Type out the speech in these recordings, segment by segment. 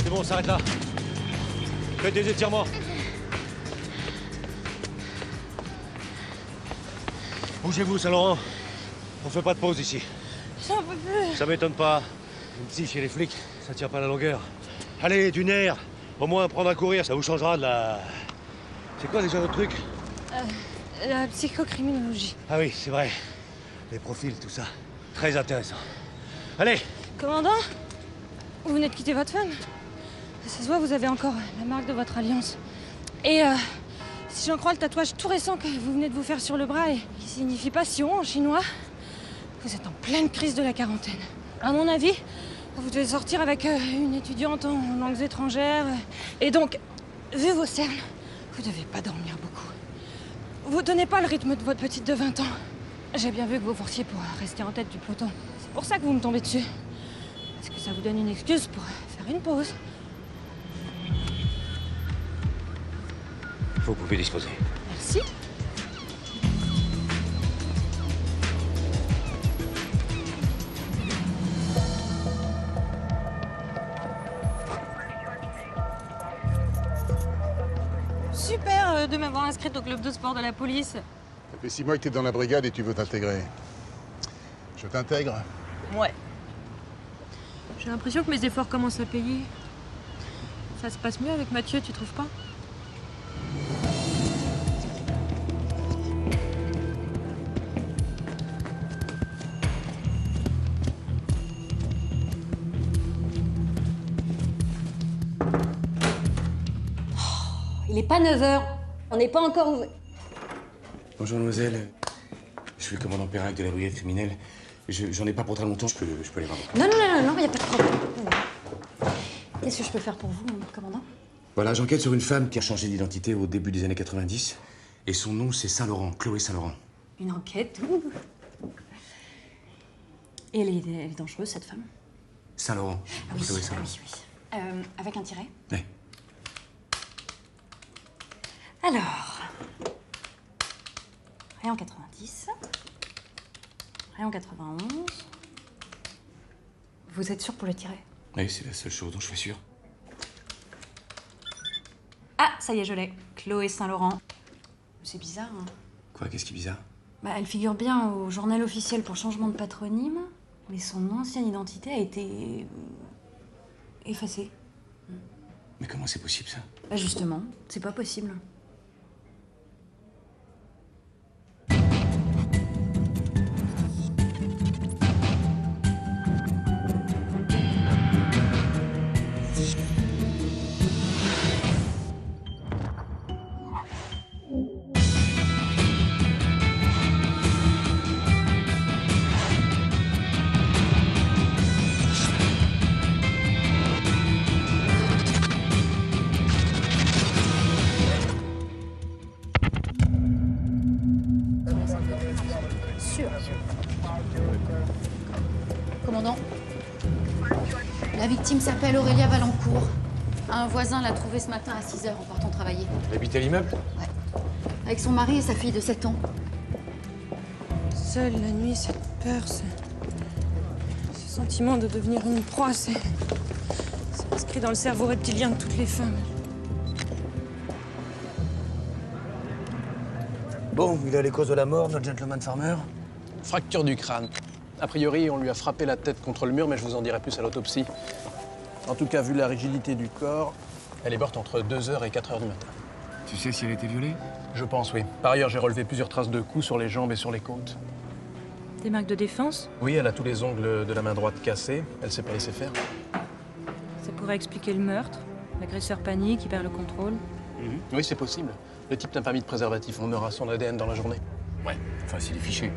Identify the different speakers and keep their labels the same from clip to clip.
Speaker 1: C'est bon, on s'arrête là. Faites des étirements. Bougez-vous, Saint-Laurent. On fait pas de pause ici.
Speaker 2: J'en peux plus.
Speaker 1: Ça m'étonne pas. Une psy chez les flics, ça tient pas la longueur. Allez, du nerf. Au moins, prendre à courir, ça vous changera de la... C'est quoi déjà votre truc?
Speaker 2: La psychocriminologie.
Speaker 1: Ah oui, c'est vrai. Les profils, tout ça. Très intéressant. Allez.
Speaker 2: Commandant, vous venez de quitter votre femme. Ça se voit, vous avez encore la marque de votre alliance. Et si j'en crois le tatouage tout récent que vous venez de vous faire sur le bras et qui signifie passion en chinois, vous êtes en pleine crise de la quarantaine. À mon avis, vous devez sortir avec une étudiante en langues étrangères. Et donc, vu vos cernes, vous devez pas dormir beaucoup. Vous tenez pas le rythme de votre petite de 20 ans. J'ai bien vu que vous forciez pour rester en tête du peloton. C'est pour ça que vous me tombez dessus. Est-ce que ça vous donne une excuse pour faire une pause?
Speaker 1: Vous pouvez disposer.
Speaker 2: Merci. Super de m'avoir inscrite au club de sport de la police.
Speaker 3: Ça fait 6 mois que t'es dans la brigade et tu veux t'intégrer. Je t'intègre.
Speaker 2: Ouais. J'ai l'impression que mes efforts commencent à payer. Ça se passe mieux avec Mathieu, tu trouves pas?
Speaker 4: Il n'est pas 9h. On n'est pas encore ouvert.
Speaker 5: Bonjour, mademoiselle. Je suis le commandant Perrac de la brigade criminelle. J'en ai pas pour très longtemps, je peux aller voir.
Speaker 4: Non, il n'y a pas de problème. Qu'est-ce que je peux faire pour vous, commandant?
Speaker 5: Voilà, j'enquête sur une femme qui a changé d'identité au début des années 90. Et son nom, c'est Saint-Laurent, Chloé Saint-Laurent.
Speaker 4: Une enquête? Et elle est dangereuse, cette femme?
Speaker 5: Saint-Laurent.
Speaker 4: Ah oui,
Speaker 5: Chloé Saint-Laurent.
Speaker 4: oui. Avec un tiret?
Speaker 5: Oui.
Speaker 4: Alors... Rayon 90. Rayon 91. Vous êtes sûr pour le tiret?
Speaker 5: Oui, c'est la seule chose dont je suis sûr.
Speaker 4: Ah, ça y est, je l'ai. Chloé Saint-Laurent. C'est bizarre, hein?
Speaker 5: Quoi, qu'est-ce qui est bizarre?
Speaker 4: Bah, elle figure bien au journal officiel pour changement de patronyme, mais son ancienne identité a été... effacée.
Speaker 5: Mais comment c'est possible, ça?
Speaker 4: Bah justement, c'est pas possible.
Speaker 6: Commandant, la victime s'appelle Aurélia Valancourt. Un voisin l'a trouvée ce matin à 6h en partant travailler.
Speaker 5: Elle habite à l'immeuble?
Speaker 6: Ouais. Avec son mari et sa fille de 7 ans.
Speaker 2: Seule la nuit, cette peur, ce sentiment de devenir une proie, c'est inscrit dans le cerveau reptilien de toutes les femmes.
Speaker 1: Bon, il a les causes de la mort, notre gentleman farmer.
Speaker 7: Fracture du crâne. A priori, on lui a frappé la tête contre le mur, mais je vous en dirai plus à l'autopsie. En tout cas, vu la rigidité du corps, elle est morte entre 2h et 4h du matin.
Speaker 5: Tu sais si elle a été violée?
Speaker 7: Je pense, oui. Par ailleurs, j'ai relevé plusieurs traces de coups sur les jambes et sur les côtes.
Speaker 2: Des marques de défense?
Speaker 7: Oui, elle a tous les ongles de la main droite cassés. Elle s'est pas laissée faire.
Speaker 2: Ça pourrait expliquer le meurtre. L'agresseur panique, il perd le contrôle.
Speaker 7: Oui, c'est possible. Le type n'a pas mis de préservatif. On meurt à son ADN dans la journée.
Speaker 5: Ouais, enfin, s'il est fiché.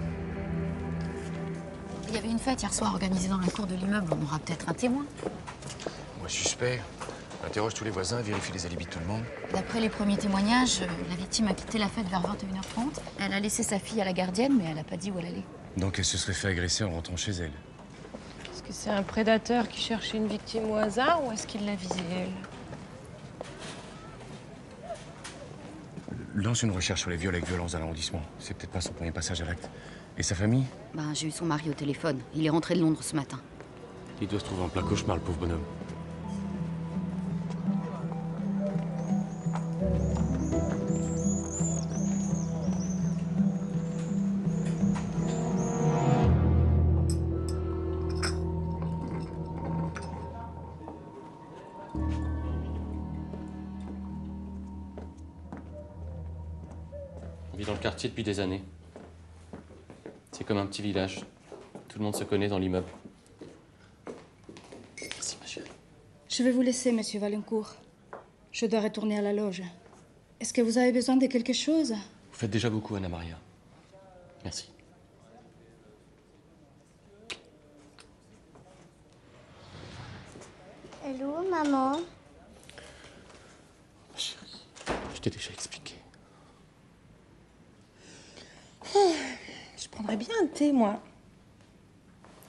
Speaker 6: Il y avait une fête hier soir organisée dans la cour de l'immeuble. On aura peut-être un témoin.
Speaker 5: Moi, suspect. Interroge tous les voisins, vérifie les alibis de tout le monde.
Speaker 6: D'après les premiers témoignages, la victime a quitté la fête vers 21h30. Elle a laissé sa fille à la gardienne, mais elle n'a pas dit où elle allait.
Speaker 5: Donc, elle se serait fait agresser en rentrant chez elle.
Speaker 2: Est-ce que c'est un prédateur qui cherchait une victime au hasard ou est-ce qu'il l'a visée elle?
Speaker 5: Lance une recherche sur les viols avec violence dans l'arrondissement. C'est peut-être pas son premier passage à l'acte. Et sa famille?
Speaker 6: Ben, j'ai eu son mari au téléphone. Il est rentré de Londres ce matin.
Speaker 5: Il doit se trouver en plein cauchemar, le pauvre bonhomme.
Speaker 8: vit dans le quartier depuis des années. C'est comme un petit village. Tout le monde se connaît dans l'immeuble. Merci, ma chérie.
Speaker 9: Je vais vous laisser, monsieur Valencourt. Je dois retourner à la loge. Est-ce que vous avez besoin de quelque chose?
Speaker 8: Vous faites déjà beaucoup, Anna Maria. Merci.
Speaker 10: Hello, maman.
Speaker 8: Ma chérie, je t'ai déjà expliqué.
Speaker 2: Je prendrais bien un thé, moi.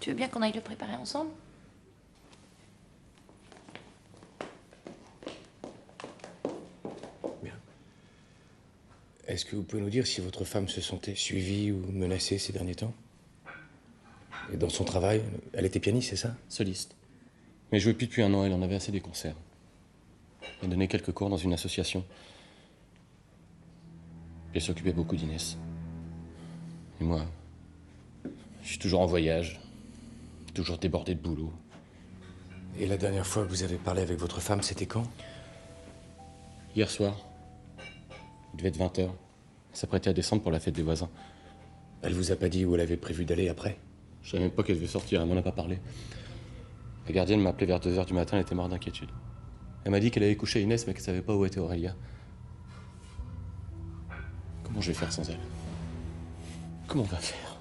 Speaker 6: Tu veux bien qu'on aille le préparer ensemble?
Speaker 5: Bien. Est-ce que vous pouvez nous dire si votre femme se sentait suivie ou menacée ces derniers temps? Et dans son travail, elle était pianiste, c'est ça?
Speaker 8: Soliste. Mais jouait plus depuis 1 an, elle en avait assez des concerts. Elle donnait quelques cours dans une association. Puis elle s'occupait beaucoup d'Inès. Et moi, je suis toujours en voyage, toujours débordé de boulot.
Speaker 5: Et la dernière fois que vous avez parlé avec votre femme, c'était quand?
Speaker 8: Hier soir. Il devait être 20h. Elle s'apprêtait à descendre pour la fête des voisins.
Speaker 5: Elle vous a pas dit où elle avait prévu d'aller après?
Speaker 8: Je savais même pas qu'elle devait sortir, elle m'en a pas parlé. La gardienne m'a appelé vers 2h du matin, elle était morte d'inquiétude. Elle m'a dit qu'elle allait coucher Inès, mais qu'elle savait pas où était Aurélia. Comment je vais faire sans elle? Comment on va faire?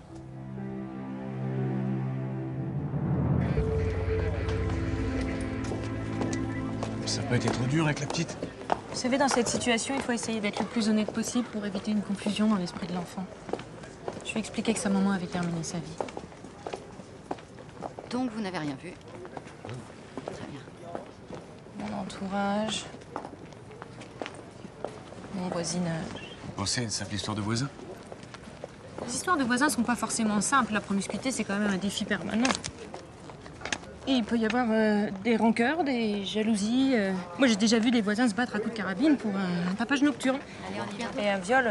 Speaker 5: Ça n'a pas été trop dur avec la petite?
Speaker 2: Vous savez, dans cette situation, il faut essayer d'être le plus honnête possible pour éviter une confusion dans l'esprit de l'enfant. Je lui ai expliqué que sa maman avait terminé sa vie.
Speaker 6: Donc vous n'avez rien vu? Très bien.
Speaker 2: Mon entourage, mon voisinage.
Speaker 5: Vous pensez à une simple histoire de voisins?
Speaker 2: Les histoires de voisins sont pas forcément simples. La promiscuité, c'est quand même un défi permanent. Et il peut y avoir des rancœurs, des jalousies. Moi, j'ai déjà vu des voisins se battre à coups de carabine pour un tapage nocturne.
Speaker 6: Allez, on y va.
Speaker 2: Et un viol,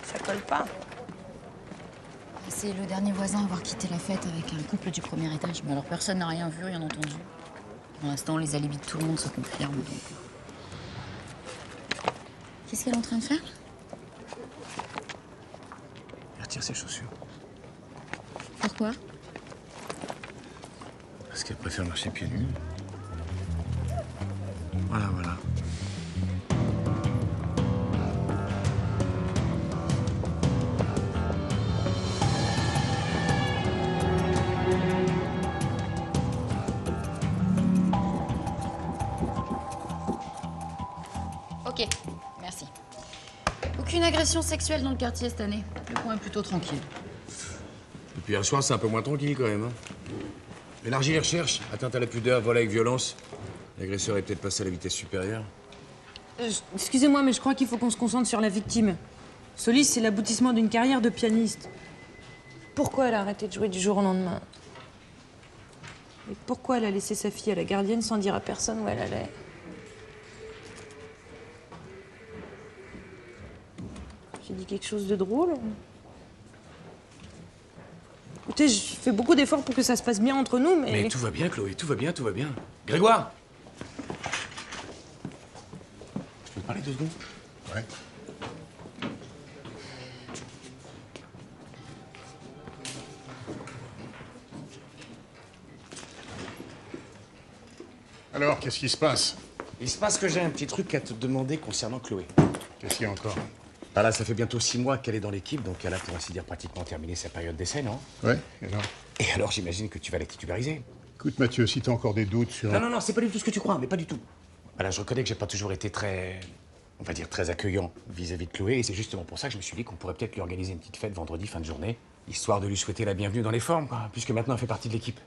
Speaker 2: ça colle pas.
Speaker 6: C'est le dernier voisin à avoir quitté la fête avec un couple du premier étage. Mais alors personne n'a rien vu, rien entendu. Pour l'instant, les alibis de tout le monde se confirment. Donc... Qu'est-ce qu'elle est en train de faire?
Speaker 5: Elle retire ses chaussures.
Speaker 6: Pourquoi?
Speaker 5: Parce qu'elle préfère marcher pieds nus. Voilà, voilà.
Speaker 6: Ok, merci. Aucune agression sexuelle dans le quartier cette année. Le coin est plutôt tranquille.
Speaker 5: Depuis hier soir, c'est un peu moins tranquille quand même. Hein. Élargir les recherches, atteinte à la pudeur, vol avec violence. L'agresseur est peut-être passé à la vitesse supérieure.
Speaker 2: Excusez-moi, mais je crois qu'il faut qu'on se concentre sur la victime. Solis, c'est l'aboutissement d'une carrière de pianiste. Pourquoi elle a arrêté de jouer du jour au lendemain? Et pourquoi elle a laissé sa fille à la gardienne sans dire à personne où elle allait? J'ai dit quelque chose de drôle? Écoutez, je fais beaucoup d'efforts pour que ça se passe bien entre nous, mais...
Speaker 5: Mais tout va bien, Chloé, tout va bien, tout va bien. Grégoire! Je peux te parler 2 secondes?
Speaker 3: Ouais. Alors, qu'est-ce qui se passe?
Speaker 5: Il se passe que j'ai un petit truc à te demander concernant Chloé.
Speaker 3: Qu'est-ce qu'il y a encore?
Speaker 5: Ah là, ça fait bientôt 6 mois qu'elle est dans l'équipe, donc elle a pour ainsi dire pratiquement terminé sa période d'essai, non?
Speaker 3: Ouais, et alors?
Speaker 5: Et alors, j'imagine que tu vas la titulariser.
Speaker 3: Écoute, Mathieu, si t'as encore des doutes sur...
Speaker 5: Non, c'est pas du tout ce que tu crois, mais pas du tout. Voilà, je reconnais que j'ai pas toujours été très, on va dire, très accueillant vis-à-vis de Chloé, et c'est justement pour ça que je me suis dit qu'on pourrait peut-être lui organiser une petite fête vendredi, fin de journée, histoire de lui souhaiter la bienvenue dans les formes, quoi, puisque maintenant elle fait partie de l'équipe.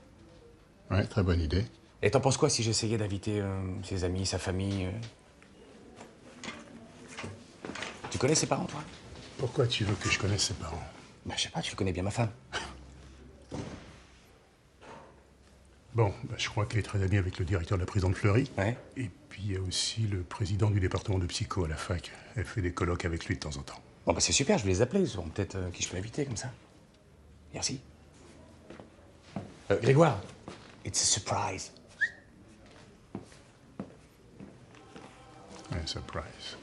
Speaker 3: Ouais, très bonne idée.
Speaker 5: Et t'en penses quoi si j'essayais d'inviter ses amis, sa famille Tu connais ses parents, toi?
Speaker 3: Pourquoi tu veux que je connaisse ses parents?
Speaker 5: Bah, je sais pas, tu connais bien ma femme.
Speaker 3: Bon, bah, je crois qu'elle est très amie avec le directeur de la prison de Fleury.
Speaker 5: Ouais.
Speaker 3: Et puis il y a aussi le président du département de psycho à la fac. Elle fait des colloques avec lui de temps en temps.
Speaker 5: Bon, bah c'est super, je vais les appeler, ils sauront peut-être qui je peux inviter, comme ça. Merci. Grégoire, it's a surprise.
Speaker 3: Un surprise.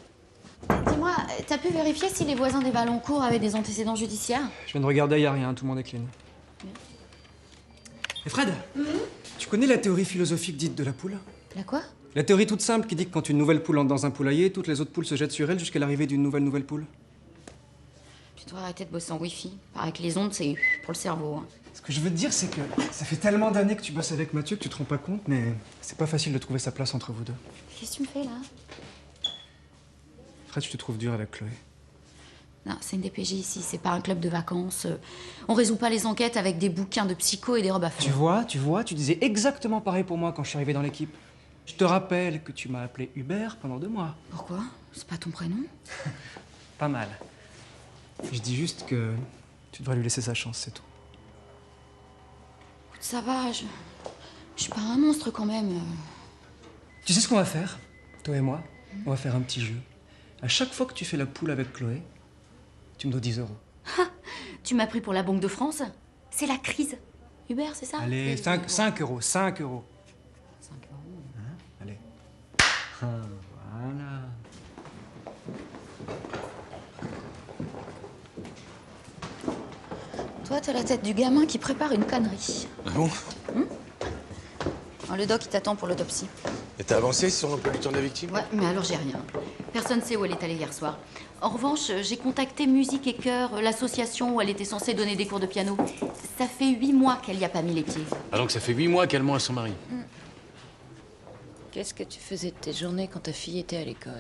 Speaker 6: Dis-moi, t'as pu vérifier si les voisins des Valencourt avaient des antécédents judiciaires?
Speaker 10: Je viens de regarder, y a rien, tout le monde est clean. Et Fred, tu connais la théorie philosophique dite de la poule?
Speaker 6: La quoi?
Speaker 10: La théorie toute simple qui dit que quand une nouvelle poule entre dans un poulailler, toutes les autres poules se jettent sur elle jusqu'à l'arrivée d'une nouvelle poule.
Speaker 6: Tu dois arrêter de bosser en wifi. Paraît que les ondes, c'est pour le cerveau. Hein.
Speaker 10: Ce que je veux te dire, c'est que ça fait tellement d'années que tu bosses avec Mathieu que tu te rends pas compte, mais c'est pas facile de trouver sa place entre vous deux.
Speaker 6: Qu'est-ce que tu me fais, là?
Speaker 10: Fred, je te trouve dur avec Chloé.
Speaker 6: Non, c'est une DPJ ici, c'est pas un club de vacances. On résout pas les enquêtes avec des bouquins de psycho et des robes à fond.
Speaker 10: Tu vois, tu disais exactement pareil pour moi quand je suis arrivé dans l'équipe. Je te rappelle que tu m'as appelé Hubert pendant 2 mois.
Speaker 6: Pourquoi? C'est pas ton prénom?
Speaker 10: Pas mal. Je dis juste que tu devrais lui laisser sa chance, c'est tout.
Speaker 6: Écoute, ça va, je suis pas un monstre quand même.
Speaker 10: Tu sais ce qu'on va faire, toi et moi? On va faire un petit jeu. À chaque fois que tu fais la poule avec Chloé, tu me dois 10 €.
Speaker 6: Ha! Tu m'as pris pour la Banque de France? C'est la crise. Hubert, c'est ça?
Speaker 10: Allez, 5 €. 5 €.
Speaker 6: 5 €.
Speaker 10: Hein? Allez. Voilà.
Speaker 6: Toi, t'as la tête du gamin qui prépare une connerie.
Speaker 1: Ah bon?
Speaker 6: Le doc, il t'attend pour l'autopsie.
Speaker 1: Et t'as avancé sur l'emploi du temps de la victime?
Speaker 6: Ouais, mais alors j'ai rien. Personne sait où elle est allée hier soir. En revanche, j'ai contacté Musique et Cœur, l'association où elle était censée donner des cours de piano. Ça fait 8 mois qu'elle y a pas mis les pieds.
Speaker 5: Ah donc ça fait 8 mois qu'elle ment à son mari.
Speaker 11: Qu'est-ce que tu faisais de tes journées quand ta fille était à l'école?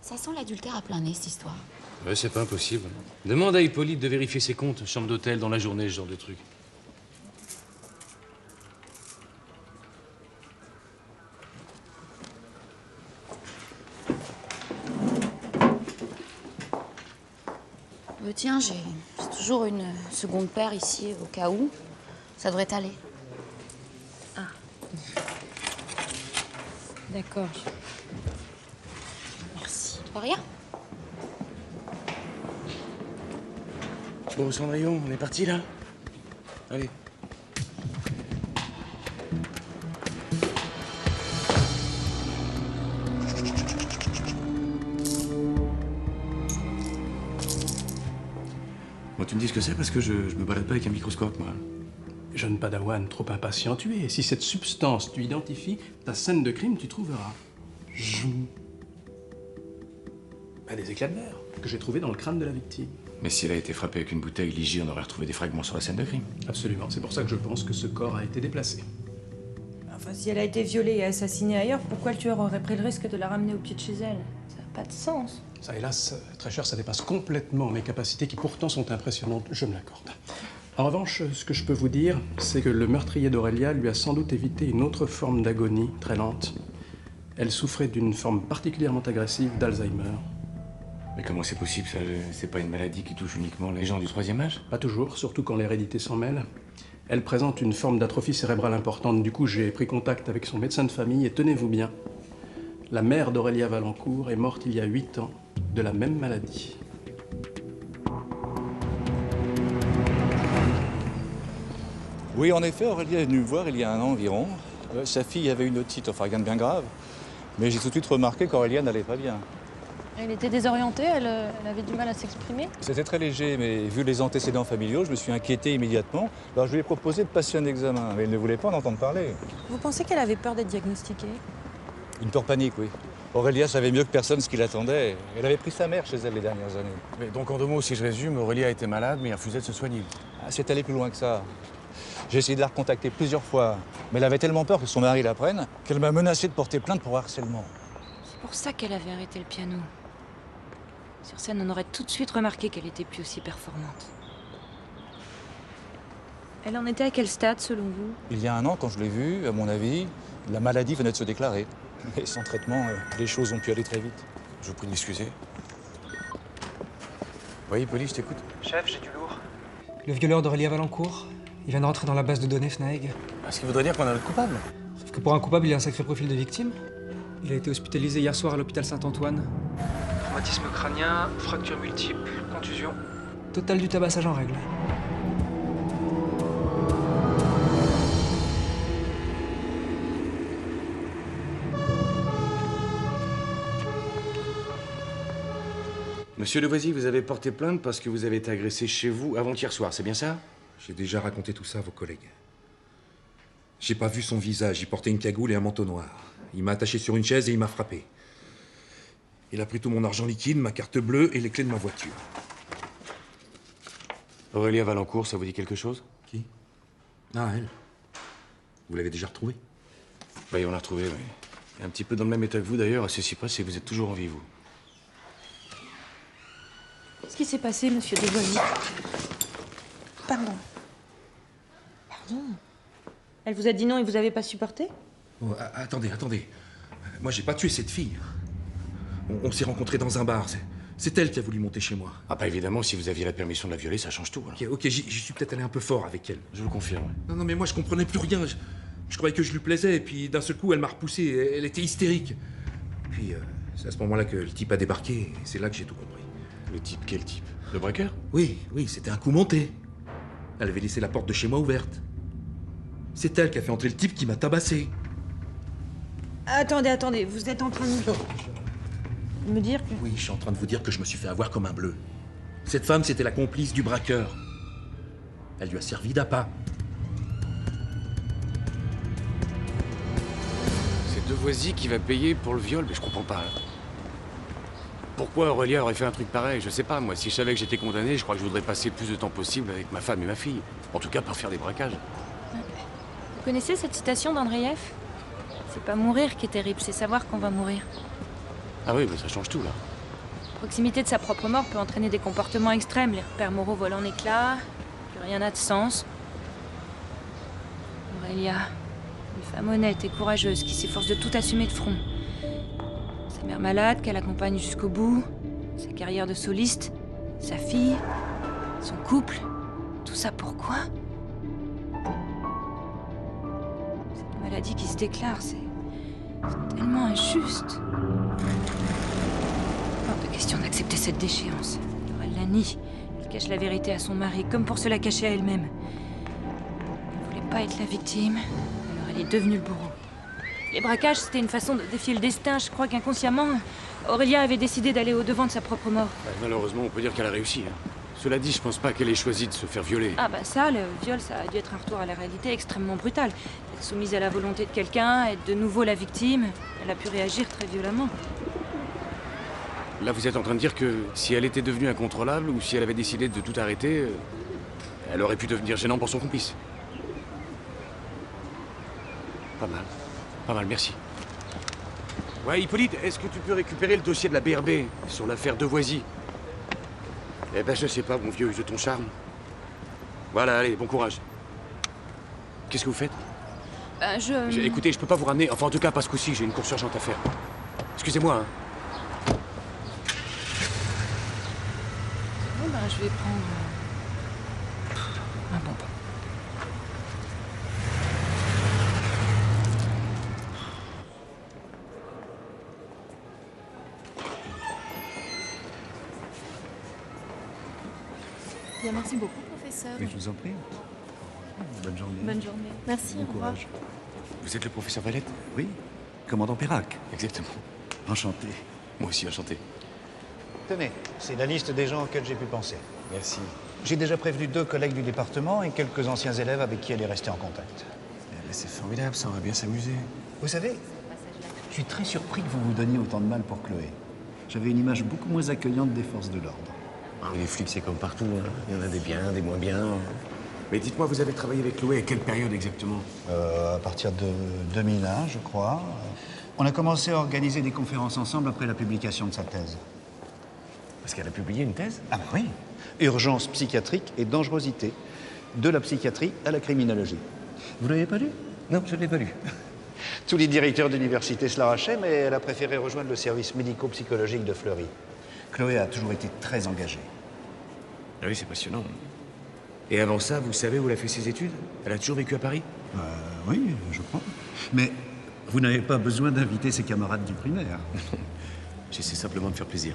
Speaker 6: Ça sent l'adultère à plein nez, cette histoire.
Speaker 5: Ouais, c'est pas impossible. Demande à Hippolyte de vérifier ses comptes, chambre d'hôtel, dans la journée, ce genre de truc.
Speaker 6: Tiens, j'ai toujours une seconde paire ici, au cas où. Ça devrait t'aller.
Speaker 11: Ah. D'accord.
Speaker 6: Merci. De rien.
Speaker 5: Bon, Cendrillon, on est parti là? Allez. Bon, tu me dis ce que c'est parce que je me balade pas avec un microscope, moi.
Speaker 7: Jeune padawan, trop impatient tu es. Si cette substance tu identifies, ta scène de crime, tu trouveras. Des éclats de verre que j'ai trouvés dans le crâne de la victime.
Speaker 5: Mais si elle a été frappée avec une bouteille Ligier, on aurait retrouvé des fragments sur la scène de crime.
Speaker 7: Absolument, c'est pour ça que je pense que ce corps a été déplacé.
Speaker 2: Enfin, si elle a été violée et assassinée ailleurs, pourquoi le tueur aurait pris le risque de la ramener au pied de chez elle? Ça n'a pas de sens.
Speaker 7: Ça, hélas, très cher, ça dépasse complètement mes capacités qui pourtant sont impressionnantes, je me l'accorde. En revanche, ce que je peux vous dire, c'est que le meurtrier d'Aurélia lui a sans doute évité une autre forme d'agonie très lente. Elle souffrait d'une forme particulièrement agressive d'Alzheimer.
Speaker 5: Mais comment c'est possible, ça? C'est pas une maladie qui touche uniquement les gens du 3e âge?
Speaker 7: Pas toujours, surtout quand l'hérédité s'en mêle. Elle présente une forme d'atrophie cérébrale importante. Du coup, j'ai pris contact avec son médecin de famille et tenez-vous bien, la mère d'Aurélia Valencourt est morte il y a 8 ans de la même maladie.
Speaker 12: Oui, en effet, Aurélia est venue me voir il y a 1 an environ. Sa fille avait une otite, enfin rien de bien grave. Mais j'ai tout de suite remarqué qu'Aurélia n'allait pas bien.
Speaker 2: Elle était désorientée, elle avait du mal à s'exprimer.
Speaker 12: C'était très léger, mais vu les antécédents familiaux, je me suis inquiété immédiatement. Alors je lui ai proposé de passer un examen, mais elle ne voulait pas en entendre parler.
Speaker 2: Vous pensez qu'elle avait peur d'être diagnostiquée?
Speaker 12: Une peur panique, oui. Aurélia savait mieux que personne ce qui l'attendait. Elle avait pris sa mère chez elle les dernières années.
Speaker 5: Mais donc en 2 mots, si je résume, Aurélia a été malade, mais a refusé de se soigner.
Speaker 12: Ah, c'est allé plus loin que ça. J'ai essayé de la recontacter plusieurs fois, mais elle avait tellement peur que son mari la prenne qu'elle m'a menacé de porter plainte pour harcèlement.
Speaker 2: C'est pour ça qu'elle avait arrêté le piano. Sur scène, on aurait tout de suite remarqué qu'elle était plus aussi performante. Elle en était à quel stade, selon vous?
Speaker 12: Il y a 1 an, quand je l'ai vue, à mon avis, la maladie venait de se déclarer. Mais sans traitement, les choses ont pu aller très vite.
Speaker 5: Je vous prie de m'excuser. Oui, Hippolyte, je t'écoute.
Speaker 10: Chef, j'ai du lourd. Le violeur d'Aurélia Valencourt, il vient de rentrer dans la base de données FNAEG.
Speaker 5: Ce qui voudrait dire qu'on a le coupable.
Speaker 10: Sauf que pour un coupable, il y a un sacré profil de victime. Il a été hospitalisé hier soir à l'hôpital Saint-Antoine. Traumatisme crânien, fracture multiple, contusion. Total du tabassage en règle.
Speaker 5: Monsieur Devoisy, vous avez porté plainte parce que vous avez été agressé chez vous avant-hier soir, c'est bien ça?
Speaker 13: J'ai déjà raconté tout ça à vos collègues. J'ai pas vu son visage, il portait une cagoule et un manteau noir. Il m'a attaché sur une chaise et il m'a frappé. Il a pris tout mon argent liquide, ma carte bleue et les clés de ma voiture.
Speaker 5: Aurélia Valencourt, ça vous dit quelque chose?
Speaker 13: Qui? Ah, elle. Vous l'avez déjà retrouvée?
Speaker 5: Oui, on l'a retrouvée, oui. Un petit peu dans le même état que vous d'ailleurs, à ceci près, c'est que vous êtes toujours en vie, vous.
Speaker 2: Qu'est-ce qui s'est passé, monsieur Devoisy? Pardon. Pardon? Elle vous a dit non et vous avez pas supporté?
Speaker 13: Oh, attendez. Moi, j'ai pas tué cette fille. On s'est rencontrés dans un bar. C'est elle qui a voulu monter chez moi.
Speaker 5: Ah bah évidemment, si vous aviez la permission de la violer, ça change tout. Alors.
Speaker 13: Ok, j'y suis peut-être allé un peu fort avec elle.
Speaker 5: Je vous confirme.
Speaker 13: Non, mais moi, je comprenais plus rien. Je croyais que je lui plaisais, et puis d'un seul coup, elle m'a repoussé. Elle était hystérique. Puis, c'est à ce moment-là que le type a débarqué, et c'est là que j'ai tout compris.
Speaker 5: Le type, quel type? Le braqueur?
Speaker 13: Oui, c'était un coup monté. Elle avait laissé la porte de chez moi ouverte. C'est elle qui a fait entrer le type qui m'a tabassé.
Speaker 2: Attendez, vous êtes en train de me dire que...
Speaker 13: Oui, je suis en train de vous dire que je me suis fait avoir comme un bleu. Cette femme, c'était la complice du braqueur. Elle lui a servi d'appât.
Speaker 5: C'est Devoisy qui va payer pour le viol, mais je comprends pas. Là. Pourquoi Aurélia aurait fait un truc pareil? Je sais pas, moi, si je savais que j'étais condamné, je crois que je voudrais passer le plus de temps possible avec ma femme et ma fille. En tout cas, pas faire des braquages.
Speaker 2: Vous connaissez cette citation d'Andreïev? C'est pas mourir qui est terrible, c'est savoir qu'on va mourir.
Speaker 5: Ah oui, mais ça change tout, là.
Speaker 2: La proximité de sa propre mort peut entraîner des comportements extrêmes. Les repères moraux volent en éclats, plus rien n'a de sens. Aurélia, une femme honnête et courageuse qui s'efforce de tout assumer de front. Sa mère malade qu'elle accompagne jusqu'au bout, sa carrière de soliste, sa fille, son couple. Tout ça pourquoi? Cette maladie qui se déclare, c'est tellement injuste. Hors de question d'accepter cette déchéance. Alors elle la nie. Elle cache la vérité à son mari, comme pour se la cacher à elle-même. Elle ne voulait pas être la victime, alors elle est devenue le bourreau. Les braquages, c'était une façon de défier le destin. Je crois qu'inconsciemment, Aurélia avait décidé d'aller au-devant de sa propre mort.
Speaker 5: Malheureusement, on peut dire qu'elle a réussi. Hein. Cela dit, je pense pas qu'elle ait choisi de se faire violer.
Speaker 2: Ah bah ça, le viol, ça a dû être un retour à la réalité extrêmement brutal. Être soumise à la volonté de quelqu'un, être de nouveau la victime, elle a pu réagir très violemment.
Speaker 5: Là, vous êtes en train de dire que si elle était devenue incontrôlable ou si elle avait décidé de tout arrêter, elle aurait pu devenir gênante pour son complice. Pas mal, merci. Ouais, Hippolyte, est-ce que tu peux récupérer le dossier de la BRB sur l'affaire Devoisy? Eh ben, je sais pas, mon vieux, use de ton charme. Voilà, allez, bon courage. Qu'est-ce que vous faites? Écoutez, je peux pas vous ramener, enfin en tout cas pas ce coup-ci, j'ai une course urgente à faire. Excusez-moi, hein.
Speaker 2: Bon, ben, je vais prendre un bonbon.
Speaker 6: Bien, merci beaucoup, professeur.
Speaker 12: Mais je vous en prie. Bonne journée.
Speaker 6: Bonne journée. Merci,
Speaker 12: Bon
Speaker 6: au revoir.
Speaker 12: courage.
Speaker 5: Vous êtes le professeur Valette?
Speaker 12: Oui, commandant Perrac.
Speaker 5: Exactement.
Speaker 12: Enchanté.
Speaker 5: Moi aussi, enchanté.
Speaker 14: Tenez, c'est la liste des gens auxquels j'ai pu penser.
Speaker 5: Merci.
Speaker 14: J'ai déjà prévenu 2 collègues du département et quelques anciens élèves avec qui elle est restée en contact.
Speaker 5: C'est formidable, ça, on va bien s'amuser.
Speaker 14: Vous savez, je suis très surpris que vous vous donniez autant de mal pour Chloé. J'avais une image beaucoup moins accueillante des forces de l'ordre.
Speaker 5: Les flics, c'est comme partout. Hein. Il y en a des biens, des moins bien. Mais dites-moi, vous avez travaillé avec Chloé à quelle période exactement?
Speaker 14: À partir de 2001, je crois. On a commencé à organiser des conférences ensemble après la publication de sa thèse.
Speaker 5: Parce qu'elle a publié une thèse?
Speaker 14: Ah ben oui. Urgence psychiatrique et dangerosité. De la psychiatrie à la criminologie. Vous l'avez pas lu?
Speaker 5: Non, je ne l'ai pas lu.
Speaker 14: Tous les directeurs d'université se l'arrachaient, mais elle a préféré rejoindre le service médico-psychologique de Fleury. Chloé a toujours été très engagée.
Speaker 5: Ah oui, c'est passionnant. Et avant ça, vous savez où elle a fait ses études? Elle a toujours vécu à Paris?
Speaker 14: Oui, je crois. Mais vous n'avez pas besoin d'inviter ses camarades du primaire.
Speaker 5: J'essaie simplement de faire plaisir.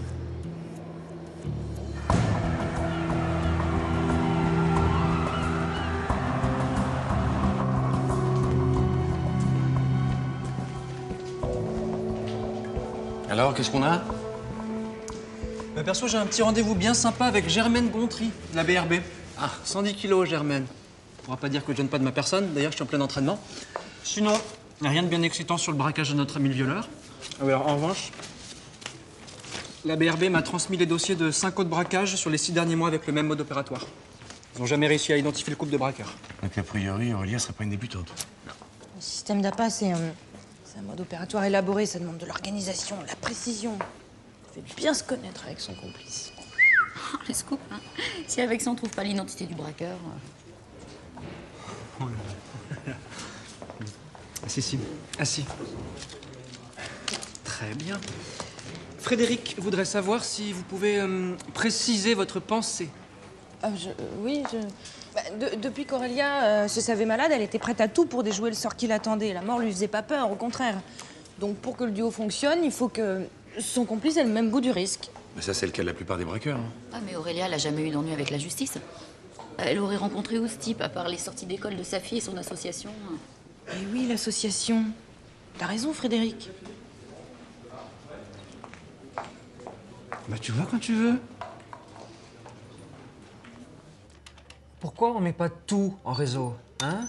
Speaker 5: Alors, qu'est-ce qu'on a?
Speaker 10: Perso, j'ai un petit rendez-vous bien sympa avec Germaine Gontry, de la BRB. Ah, 110 kilos, Germaine. On va pas dire que je donne pas de ma personne, d'ailleurs, je suis en plein entraînement. Sinon, rien de bien excitant sur le braquage de notre ami le violeur. Ah oui, alors, en revanche, la BRB m'a transmis les dossiers de 5 autres braquages sur les 6 derniers mois avec le même mode opératoire. Ils n'ont jamais réussi à identifier le couple de braqueurs.
Speaker 5: Donc, a priori, Aurélia serait pas une débutante.
Speaker 11: Le système d'APA, c'est un mode opératoire élaboré. Ça demande de l'organisation, de la précision. Il fait bien se connaître avec son complice.
Speaker 6: Oh, les scoops, hein. Si avec ça on trouve pas l'identité du braqueur.
Speaker 10: Si. Assis. Très bien. Frédéric voudrait savoir si vous pouvez préciser votre pensée.
Speaker 11: Oui. Depuis qu'Aurélia se savait malade, elle était prête à tout pour déjouer le sort qui l'attendait. La mort lui faisait pas peur, au contraire. Donc pour que le duo fonctionne, il faut que son complice ait le même goût du risque.
Speaker 13: Mais ça, c'est le cas de la plupart des braqueurs. Hein.
Speaker 6: Ah, mais Aurélia, elle a jamais eu d'ennui avec la justice. Elle aurait rencontré où ce type, à part les sorties d'école de sa fille et son association?
Speaker 11: Eh oui, l'association. T'as raison, Frédéric.
Speaker 10: Bah tu vois quand tu veux. Pourquoi on met pas tout en réseau, hein?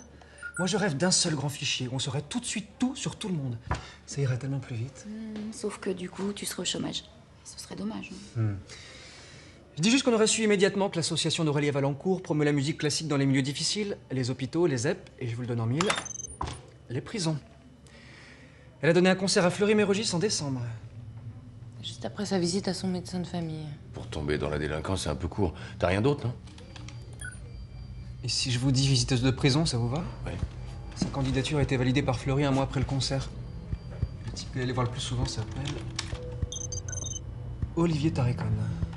Speaker 10: Moi, je rêve d'un seul grand fichier où on saurait tout de suite tout sur tout le monde. Ça irait tellement plus vite.
Speaker 6: Sauf que du coup, tu serais au chômage. Ce serait dommage.
Speaker 10: Je dis juste qu'on aurait su immédiatement que l'association d'Aurélia Valancourt promeut la musique classique dans les milieux difficiles, les hôpitaux, les ZEP, et je vous le donne en mille, les prisons. Elle a donné un concert à Fleury-Mérogis en décembre.
Speaker 11: Juste après sa visite à son médecin de famille.
Speaker 8: Pour tomber dans la délinquance, c'est un peu court. T'as rien d'autre, non?
Speaker 10: Et si je vous dis visiteuse de prison, ça vous va?
Speaker 8: Ouais.
Speaker 10: Sa candidature a été validée par Fleury un mois après le concert. Le type que allait voir le plus souvent s'appelle Olivier Tarécon.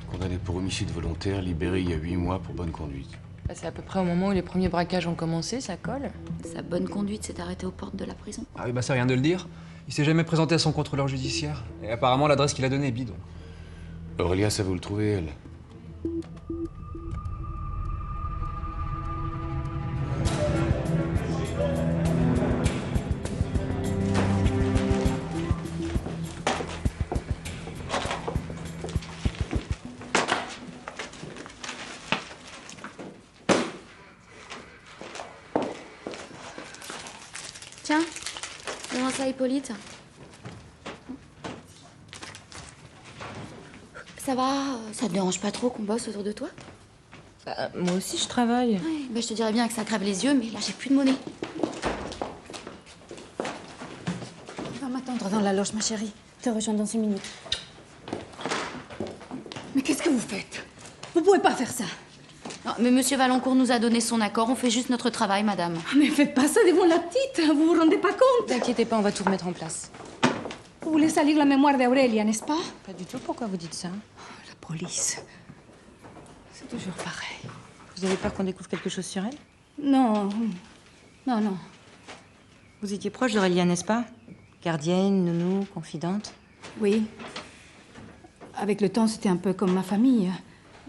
Speaker 8: Condamné pour homicide volontaire, libéré il y a 8 mois pour bonne conduite.
Speaker 11: Bah, c'est à peu près au moment où les premiers braquages ont commencé, ça colle.
Speaker 6: Sa bonne conduite s'est arrêtée aux portes de la prison.
Speaker 10: Ah oui, bah c'est rien de le dire. Il s'est jamais présenté à son contrôleur judiciaire. Et apparemment, l'adresse qu'il a donnée est bidon.
Speaker 8: Aurélia, ça vous le trouvez, elle?
Speaker 6: Tiens, comment ça, Hippolyte? Ça va? Ça te dérange pas trop qu'on bosse autour de toi?
Speaker 11: Bah, moi aussi, je travaille.
Speaker 6: Ouais, bah, je te dirais bien que ça crève les yeux, mais là, j'ai plus de monnaie.
Speaker 9: Va m'attendre dans la loge, ma chérie. Je te rejoins dans 6 minutes. Mais qu'est-ce que vous faites? Vous pouvez pas faire ça.
Speaker 6: Non, mais Monsieur Valancourt nous a donné son accord. On fait juste notre travail, madame.
Speaker 9: Mais faites pas ça devant la petite. Vous vous rendez pas compte?
Speaker 11: T'inquiétez pas, on va tout remettre en place.
Speaker 9: Vous voulez salir la mémoire d'Aurélia, n'est-ce pas?
Speaker 11: Pas du tout, pourquoi vous dites ça?
Speaker 9: La police. C'est toujours pareil.
Speaker 11: Vous avez peur qu'on découvre quelque chose sur elle?
Speaker 9: Non. Non.
Speaker 11: Vous étiez proche d'Aurélia, n'est-ce pas? Gardienne, nounou, confidente?
Speaker 9: Oui. Avec le temps, c'était un peu comme ma famille.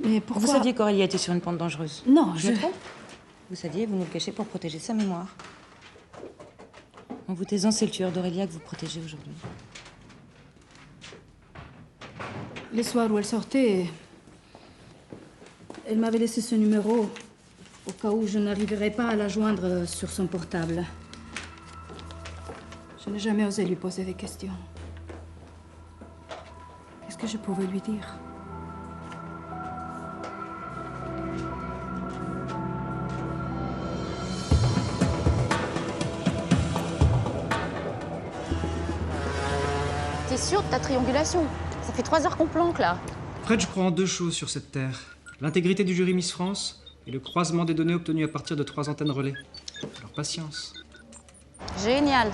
Speaker 9: Mais pourquoi?
Speaker 11: Vous saviez qu'Aurélia était sur une pente dangereuse?
Speaker 9: Non,
Speaker 11: je me trompe? Vous saviez, vous nous le cachez pour protéger sa mémoire. En vous taisant, c'est le tueur d'Aurélia que vous protégez aujourd'hui.
Speaker 9: Les soirs où elle sortait, elle m'avait laissé ce numéro au cas où je n'arriverais pas à la joindre sur son portable. Je n'ai jamais osé lui poser des questions. Qu'est-ce que je pouvais lui dire?
Speaker 6: T'es sûre de ta triangulation? Ça fait 3 heures qu'on planque, là.
Speaker 10: Fred, je crois en deux choses sur cette terre. L'intégrité du jury Miss France et le croisement des données obtenues à partir de 3 antennes relais. Alors, patience.
Speaker 6: Génial.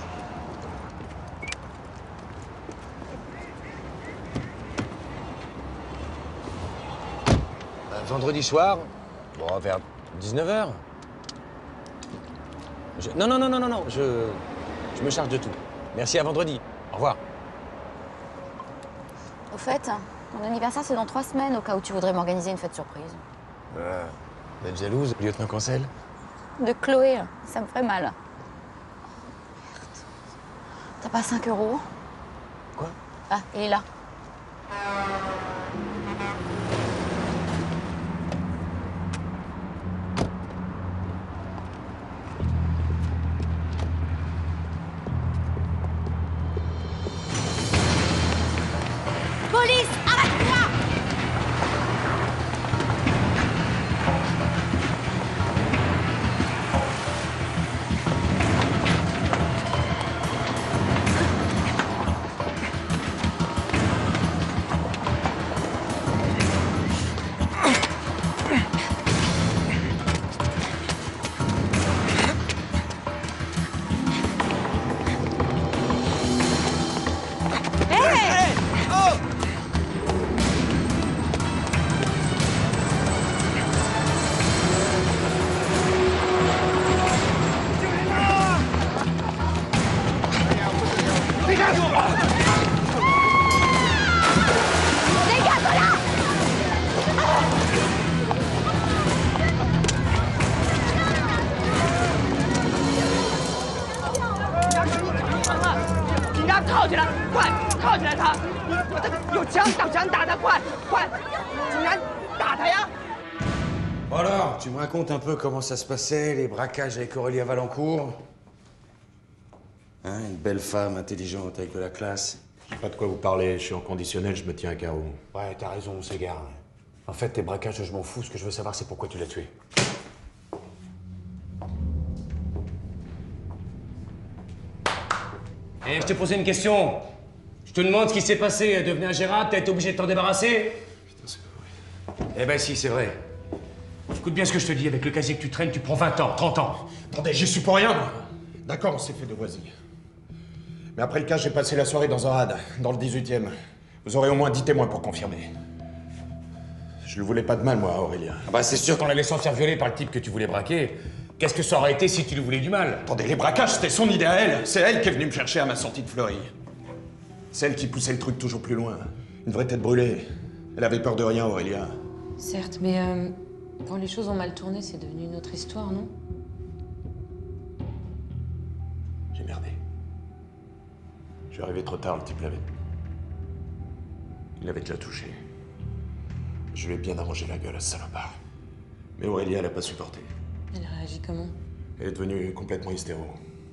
Speaker 5: Vendredi soir, bon, vers 19h. Non, je me charge de tout. Merci, à vendredi. Au revoir.
Speaker 6: Au fait, mon anniversaire, c'est dans 3 semaines, au cas où tu voudrais m'organiser une fête surprise.
Speaker 5: Vous êtes jalouse, lieutenant Cancel?
Speaker 6: De Chloé, ça me ferait mal. Merde. T'as pas 5 €?
Speaker 5: Quoi?
Speaker 6: Ah, il est là.
Speaker 15: 靠起来，快靠起来他！有枪找枪打他，快快！竟然打他呀！
Speaker 5: Alors, tu me racontes un peu comment ça se passait, les braquages avec Aurélia Valancourt? Hein, une belle femme intelligente avec de la classe.
Speaker 16: Je sais pas de quoi vous parlez, je suis en conditionnel, je me tiens à carreau.
Speaker 5: Ouais, t'as raison, on s'égare. En fait, tes braquages, je m'en fous. Ce que je veux savoir, c'est pourquoi tu l'as tué.
Speaker 17: Eh, je t'ai posé une question. Je te demande ce qui s'est passé. Elle devenait ingérable, t'as été obligé de t'en débarrasser?
Speaker 5: Putain, c'est vrai. Eh ben si, c'est vrai.
Speaker 17: Écoute bien ce que je te dis, avec le casier que tu traînes, tu prends 20 ans, 30 ans.
Speaker 16: Attendez, j'y suis pour rien, moi. D'accord, on s'est fait de voisins. Mais après le cas, j'ai passé la soirée dans un rad, dans le 18e. Vous aurez au moins 10 témoins pour confirmer. Je ne voulais pas de mal, moi, Aurélien.
Speaker 17: Ah bah c'est sûr qu'en la laissant se faire violer par le type que tu voulais braquer, qu'est-ce que ça aurait été si tu lui voulais du mal?
Speaker 16: Attendez, les braquages, c'était son idée à elle. C'est elle qui est venue me chercher à ma sortie de Fleury. C'est elle qui poussait le truc toujours plus loin. Une vraie tête brûlée. Elle avait peur de rien, Aurélien.
Speaker 11: Certes, mais quand les choses ont mal tourné, c'est devenu une autre histoire, non?
Speaker 16: J'ai merdé. Je suis arrivé trop tard, le type l'avait. Il l'avait déjà touché. Je lui ai bien arrangé la gueule à ce salopard. Mais Aurélia, elle a pas supporté.
Speaker 11: Elle réagit comment?
Speaker 16: Elle est devenue complètement hystéro.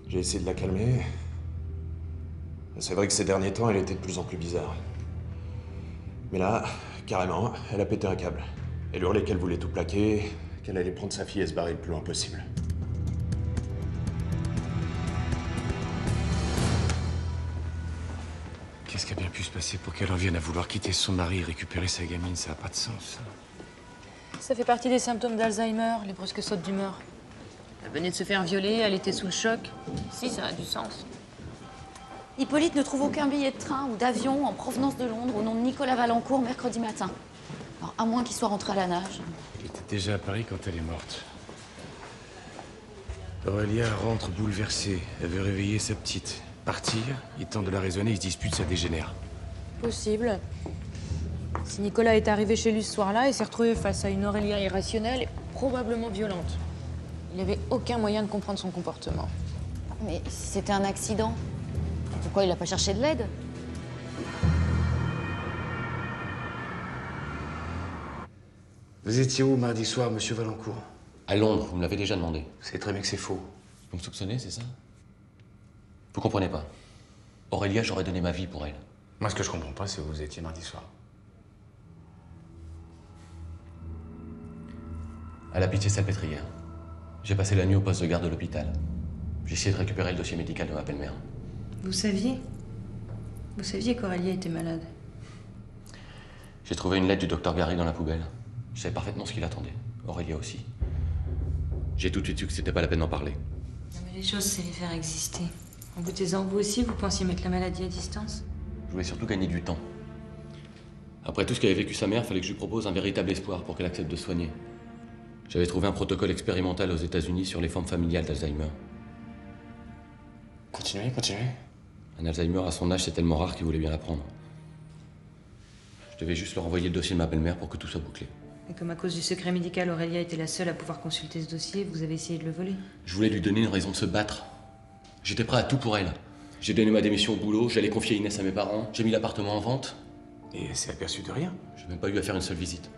Speaker 16: J'ai essayé de la calmer. C'est vrai que ces derniers temps, elle était de plus en plus bizarre. Mais là, carrément, elle a pété un câble. Elle hurlait qu'elle voulait tout plaquer, qu'elle allait prendre sa fille et se barrer le plus loin possible.
Speaker 5: Qu'est-ce qui a bien pu se passer pour qu'elle en vienne à vouloir quitter son mari et récupérer sa gamine? Ça n'a pas de sens.
Speaker 11: Ça fait partie des symptômes d'Alzheimer, les brusques sautes d'humeur. Elle venait de se faire violer, elle était sous le choc. Si, ça a du sens.
Speaker 6: Hippolyte ne trouve aucun billet de train ou d'avion en provenance de Londres au nom de Nicolas Valancourt mercredi matin. Alors, à moins qu'il soit rentré à la nage.
Speaker 5: Il était déjà à Paris quand elle est morte. Aurélia rentre bouleversée. Elle veut réveiller sa petite. Partir, il tente de la raisonner, ils se disputent, ça dégénère.
Speaker 11: Possible. Si Nicolas est arrivé chez lui ce soir-là, il s'est retrouvé face à une Aurélia irrationnelle et probablement violente. Il n'avait aucun moyen de comprendre son comportement.
Speaker 6: Mais si c'était un accident, pourquoi il n'a pas cherché de l'aide?
Speaker 5: Vous étiez où mardi soir, monsieur Valancourt?
Speaker 8: À Londres, vous me l'avez déjà demandé.
Speaker 5: Vous savez très bien que c'est faux.
Speaker 8: Vous me soupçonnez, c'est ça? Vous comprenez pas. Aurélia, j'aurais donné ma vie pour elle.
Speaker 5: Moi, ce que je comprends pas, c'est où vous étiez mardi soir.
Speaker 8: À la Pitié-Salpêtrière. J'ai passé la nuit au poste de garde de l'hôpital. J'ai essayé de récupérer le dossier médical de ma belle-mère.
Speaker 11: Vous saviez? Vous saviez qu'Aurélia était malade?
Speaker 8: J'ai trouvé une lettre du docteur Gary dans la poubelle. Je savais parfaitement ce qu'il attendait. Aurélia aussi. J'ai tout de suite su que c'était pas la peine d'en parler.
Speaker 11: Non, mais les choses, c'est les faire exister. En vous taisant, vous aussi, vous pensiez mettre la maladie à distance?
Speaker 8: Je voulais surtout gagner du temps. Après tout ce qu'avait vécu sa mère, fallait que je lui propose un véritable espoir pour qu'elle accepte de se soigner. J'avais trouvé un protocole expérimental aux États-Unis sur les formes familiales d'Alzheimer.
Speaker 5: Continuez, continuez.
Speaker 8: Un Alzheimer à son âge, c'est tellement rare qu'il voulait bien l'apprendre. Je devais juste leur envoyer le dossier de ma belle-mère pour que tout soit bouclé.
Speaker 11: Et comme à cause du secret médical, Aurélia était la seule à pouvoir consulter ce dossier, vous avez essayé de le voler?
Speaker 8: Je voulais lui donner une raison de se battre. J'étais prêt à tout pour elle. J'ai donné ma démission au boulot, j'allais confier Inès à mes parents, j'ai mis l'appartement en vente.
Speaker 5: Et elle s'est aperçue de rien?
Speaker 8: J'ai même pas eu à faire une seule visite.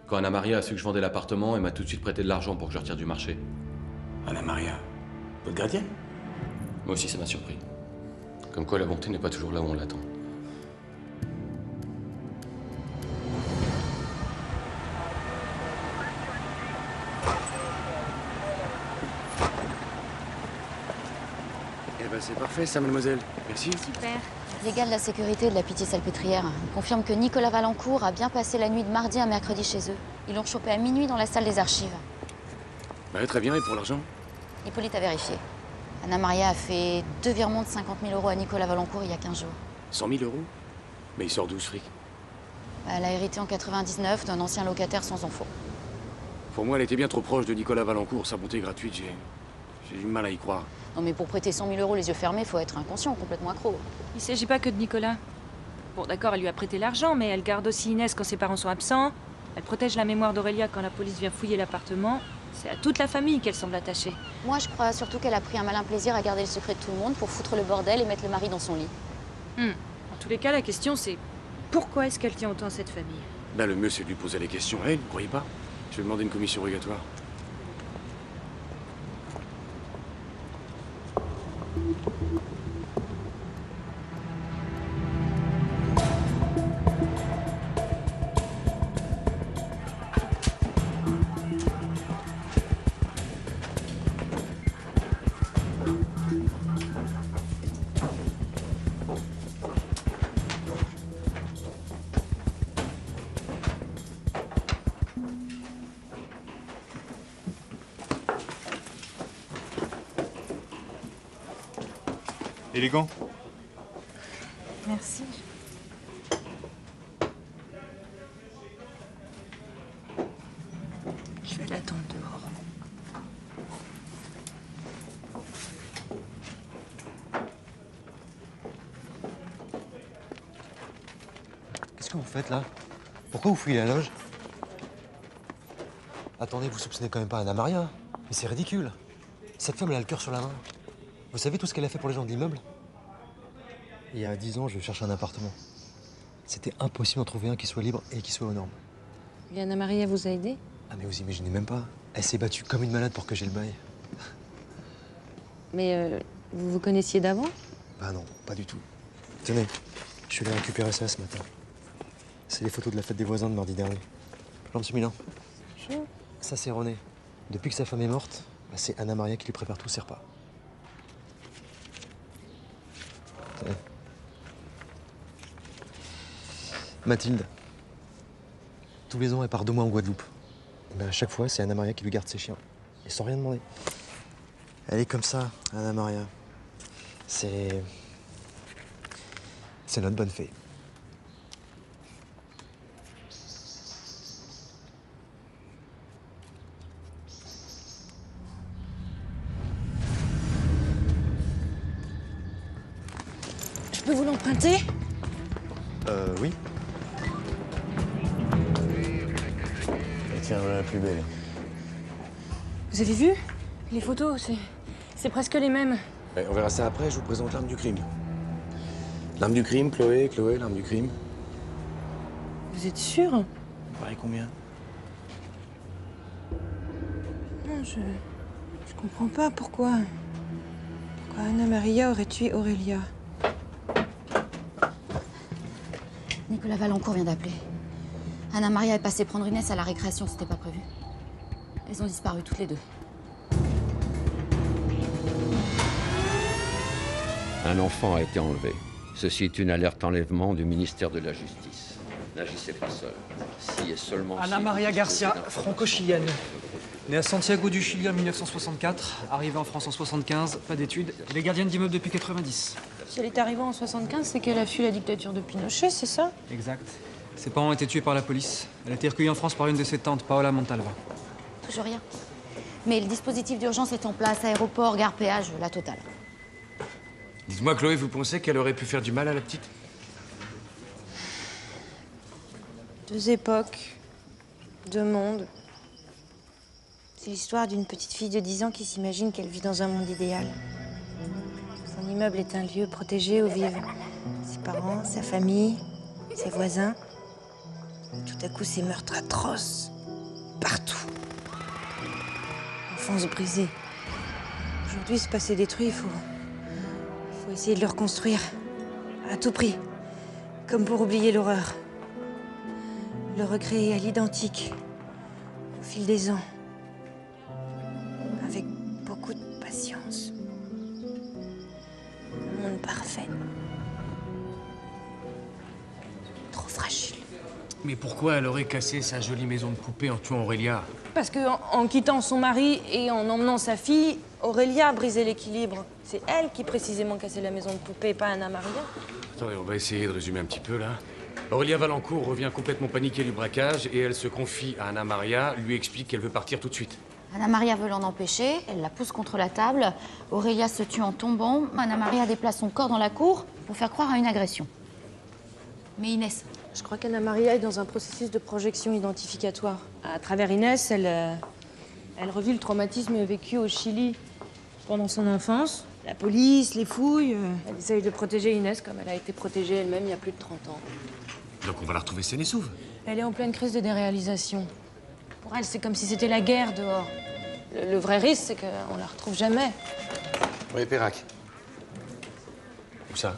Speaker 8: Quand Anna Maria a su que je vendais l'appartement, elle m'a tout de suite prêté de l'argent pour que je retire du marché.
Speaker 5: Anna Maria, votre gardienne?
Speaker 8: Moi aussi, ça m'a surpris. Comme quoi, la bonté n'est pas toujours là où on l'attend.
Speaker 5: Eh ben c'est parfait ça, mademoiselle. Merci.
Speaker 6: Super. Les gars de la sécurité de la Pitié-Salpêtrière confirment que Nicolas Valancourt a bien passé la nuit de mardi à mercredi chez eux. Ils l'ont chopé à minuit dans la salle des archives.
Speaker 5: Bah très bien, et pour l'argent?
Speaker 6: Hippolyte a vérifié. Anna Maria a fait 2 virements de 50 000 € à Nicolas Valancourt il y a 15 jours.
Speaker 5: 100 000 €? Mais il sort d'où ce fric?
Speaker 6: Elle a hérité en 99 d'un ancien locataire sans enfant.
Speaker 5: Pour moi, elle était bien trop proche de Nicolas Valancourt, sa bonté gratuite, j'ai du mal à y croire.
Speaker 6: Non mais pour prêter 100 000 € les yeux fermés, faut être inconscient, complètement accro.
Speaker 2: Il s'agit pas que de Nicolas. Bon, d'accord, elle lui a prêté l'argent, mais elle garde aussi Inès quand ses parents sont absents. Elle protège la mémoire d'Aurélia quand la police vient fouiller l'appartement. C'est à toute la famille qu'elle semble attachée.
Speaker 6: Moi, je crois surtout qu'elle a pris un malin plaisir à garder le secret de tout le monde pour foutre le bordel et mettre le mari dans son lit.
Speaker 11: En tous les cas, la question c'est pourquoi est-ce qu'elle tient autant à cette famille?
Speaker 18: Ben, le mieux, c'est de lui poser les questions à elle, vous croyez pas? Je vais demander une commission rogatoire.
Speaker 12: Élégant.
Speaker 11: Merci. Je vais l'attendre dehors.
Speaker 1: Qu'est-ce que vous faites là? Pourquoi vous fouillez la loge? Attendez, vous soupçonnez quand même pas Anna Maria? Mais c'est ridicule. Cette femme, elle a le cœur sur la main. Vous savez tout ce qu'elle a fait pour les gens de l'immeuble? Il y a 10 ans, je cherchais un appartement. C'était impossible d'en trouver un qui soit libre et qui soit aux normes.
Speaker 11: Et Anna Maria vous a aidé?
Speaker 1: Ah mais vous imaginez même pas. Elle s'est battue comme une malade pour que j'ai le bail.
Speaker 11: Mais vous vous connaissiez d'avant?
Speaker 1: Bah non, pas du tout. Tenez, je suis allé récupérer ça ce matin. C'est les photos de la fête des voisins de mardi dernier. Bonjour, monsieur Milan.
Speaker 11: Bonjour.
Speaker 1: Ça, c'est René. Depuis que sa femme est morte, bah, c'est Anna Maria qui lui prépare tous ses repas. Tenez. Mathilde. Tous les ans, elle part 2 mois en Guadeloupe. Et ben, à chaque fois, c'est Anna Maria qui lui garde ses chiens. Et sans rien demander. Elle est comme ça, Anna Maria. C'est notre bonne fée.
Speaker 11: Je peux vous l'emprunter?
Speaker 1: Oui.
Speaker 16: Et tiens, voilà la plus belle.
Speaker 11: Vous avez vu? Les photos, c'est presque les mêmes.
Speaker 16: Ouais, on verra ça après, je vous présente l'arme du crime. L'arme du crime, Chloé, l'arme du crime.
Speaker 11: Vous êtes sûr?
Speaker 16: Vous pariez combien?
Speaker 11: Non, je comprends pas pourquoi Anna Maria aurait tué Aurélia.
Speaker 6: Nicolas Valancourt vient d'appeler. Anna Maria est passée prendre Inès à la récréation, c'était pas prévu. Elles ont disparu toutes les deux.
Speaker 8: Un enfant a été enlevé. Ceci est une alerte enlèvement du ministère de la Justice. N'agissez pas seul. Si et seulement
Speaker 10: Anna
Speaker 8: si
Speaker 10: Maria
Speaker 8: vous
Speaker 10: Garcia,
Speaker 8: disposez d'informations.
Speaker 10: franco-chilienne. Née à Santiago du Chili en 1964, arrivée en France en 75, pas d'études. Elle est gardienne d'immeuble depuis 90.
Speaker 11: Si elle est arrivée en 75, c'est qu'elle a fui la dictature de Pinochet, c'est ça?
Speaker 10: Exact. Ses parents ont été tués par la police. Elle a été recueillie en France par une de ses tantes, Paola Montalva.
Speaker 6: Toujours rien. Mais le dispositif d'urgence est en place, aéroport, gare, péage, la totale.
Speaker 18: Dites-moi, Chloé, vous pensez qu'elle aurait pu faire du mal à la petite?
Speaker 11: 2 époques, 2 mondes. C'est l'histoire d'une petite fille de 10 ans qui s'imagine qu'elle vit dans un monde idéal. Son immeuble est un lieu protégé où vivent ses parents, sa famille, ses voisins. Tout à coup, ces meurtres atroces, partout. Enfance brisée. Aujourd'hui, ce passé détruit, il faut essayer de le reconstruire. À tout prix. Comme pour oublier l'horreur. Le recréer à l'identique. Au fil des ans. Avec beaucoup de patience. Un monde parfait. Trop fragile.
Speaker 17: Mais pourquoi elle aurait cassé sa jolie maison de poupée en tuant Aurélia?
Speaker 11: Parce qu'en quittant son mari et en emmenant sa fille, Aurélia a brisé l'équilibre. C'est elle qui précisément cassait la maison de poupée, pas Anna Maria.
Speaker 18: Attendez, on va essayer de résumer un petit peu, là. Aurélia Valancourt revient complètement paniquée du braquage et elle se confie à Anna Maria, lui explique qu'elle veut partir tout de suite.
Speaker 6: Anna Maria veut l'en empêcher, elle la pousse contre la table. Aurélia se tue en tombant. Anna Maria déplace son corps dans la cour pour faire croire à une agression. Mais Inès...
Speaker 11: Je crois qu'Anna Maria est dans un processus de projection identificatoire. À travers Inès, elle revit le traumatisme vécu au Chili. Pendant son enfance, la police, les fouilles, elle essaye de protéger Inès comme elle a été protégée elle-même il y a plus de 30 ans.
Speaker 18: Donc on va la retrouver saine et sauve.
Speaker 11: Elle est en pleine crise de déréalisation. Pour elle, c'est comme si c'était la guerre dehors. Le vrai risque, c'est qu'on la retrouve jamais.
Speaker 18: Oui, Perrac. Où ça?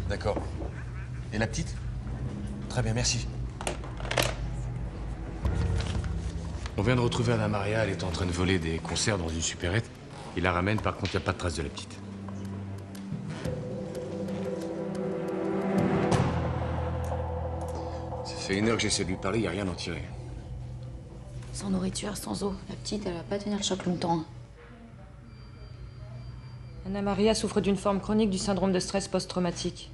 Speaker 18: D'accord. Et la petite? Très bien, merci. On vient de retrouver Anna Maria, elle est en train de voler des conserves dans une supérette. Il la ramène, par contre, il n'y a pas de trace de la petite. Ça fait 1 heure que j'essaie de lui parler, il n'y a rien à en tirer.
Speaker 6: Sans nourriture, sans eau, la petite, elle va pas tenir le choc longtemps.
Speaker 11: Anna Maria souffre d'une forme chronique du syndrome de stress post-traumatique.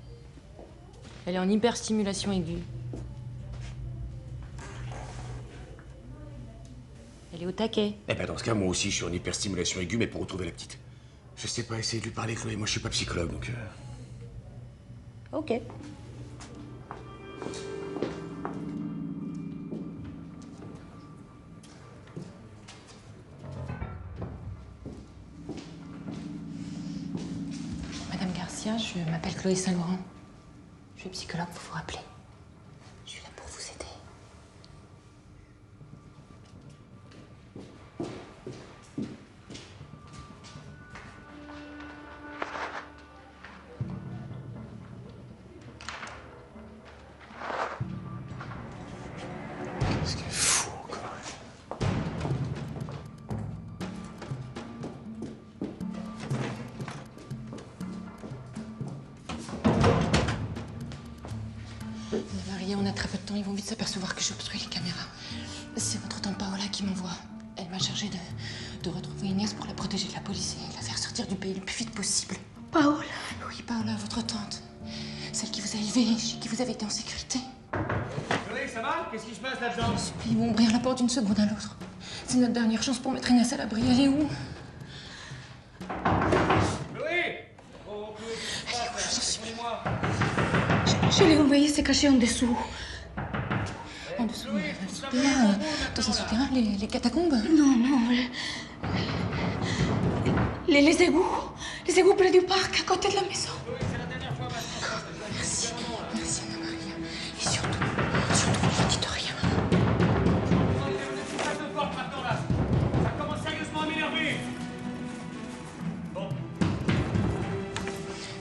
Speaker 11: Elle est en hyperstimulation aiguë. Elle est au taquet.
Speaker 18: Eh ben dans ce cas, moi aussi, je suis en hyperstimulation aiguë, mais pour retrouver la petite. Je sais pas, essayer de lui parler, Chloé. Moi, je suis pas psychologue, donc...
Speaker 6: Ok.
Speaker 11: Madame Garcia, je m'appelle Chloé Saint-Laurent. Je suis psychologue, vous vous rappelez. Je suis là pour vous aider.
Speaker 18: Qu'est-ce qu'il est fou, encore.
Speaker 11: Maria, on a très peu de temps. Ils vont vite s'apercevoir que j'obstrue les caméras. C'est votre tante Paola qui m'envoie. Elle m'a chargée de retrouver Inès pour la protéger de la police et la faire sortir du pays le plus vite possible.
Speaker 6: Paola?
Speaker 11: Oui, Paola, votre tante. Celle qui vous a élevé, chez qui vous avez été en sécurité.
Speaker 17: Chloé, ça va? Qu'est-ce qui se passe là-dedans?
Speaker 11: Ils vont ouvrir la porte d'une seconde à l'autre. C'est notre dernière chance pour mettre Inès à l'abri. Elle est où?
Speaker 17: Chloé! Oh, Chloé, qu'est-ce qui se passe? Dis-moi.
Speaker 9: Je l'ai envoyé se cacher en dessous.
Speaker 11: En dessous, souterrain, dans un souterrain, les catacombes.
Speaker 9: Non, non. Les égouts. Les égouts près du parc, à côté de la maison.
Speaker 11: Merci. Merci, Anna Maria. Et surtout, ne dites rien.
Speaker 17: Ça commence sérieusement à m'énerver. Bon.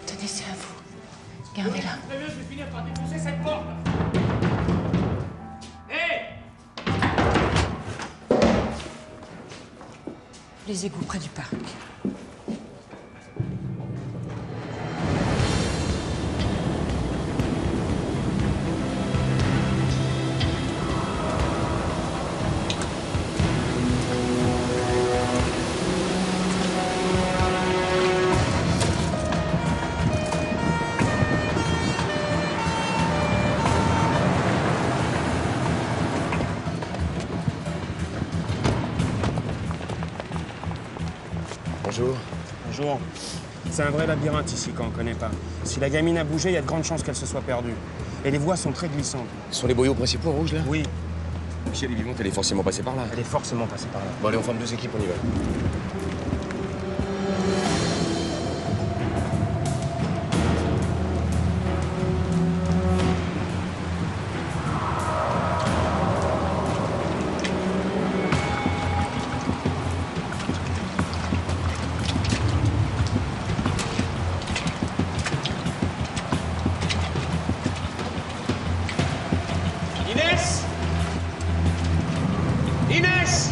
Speaker 11: Tenez, c'est à vous. Gardez-la.
Speaker 17: Très bien, je vais finir par défoncer cette porte. Hé!
Speaker 11: Les égouts près du parc.
Speaker 16: Bonjour.
Speaker 17: Bonjour. C'est un vrai labyrinthe ici quand on connaît pas. Si la gamine a bougé, il y a de grandes chances qu'elle se soit perdue. Et les voies sont très glissantes.
Speaker 18: Ce sont les boyaux principaux rouges, là?
Speaker 17: Oui.
Speaker 18: Si elle est vivante, elle est forcément passée par là.
Speaker 17: Elle est forcément passée par là.
Speaker 18: Bon, allez, on forme 2 équipes, on y va.
Speaker 17: Inès! Inès!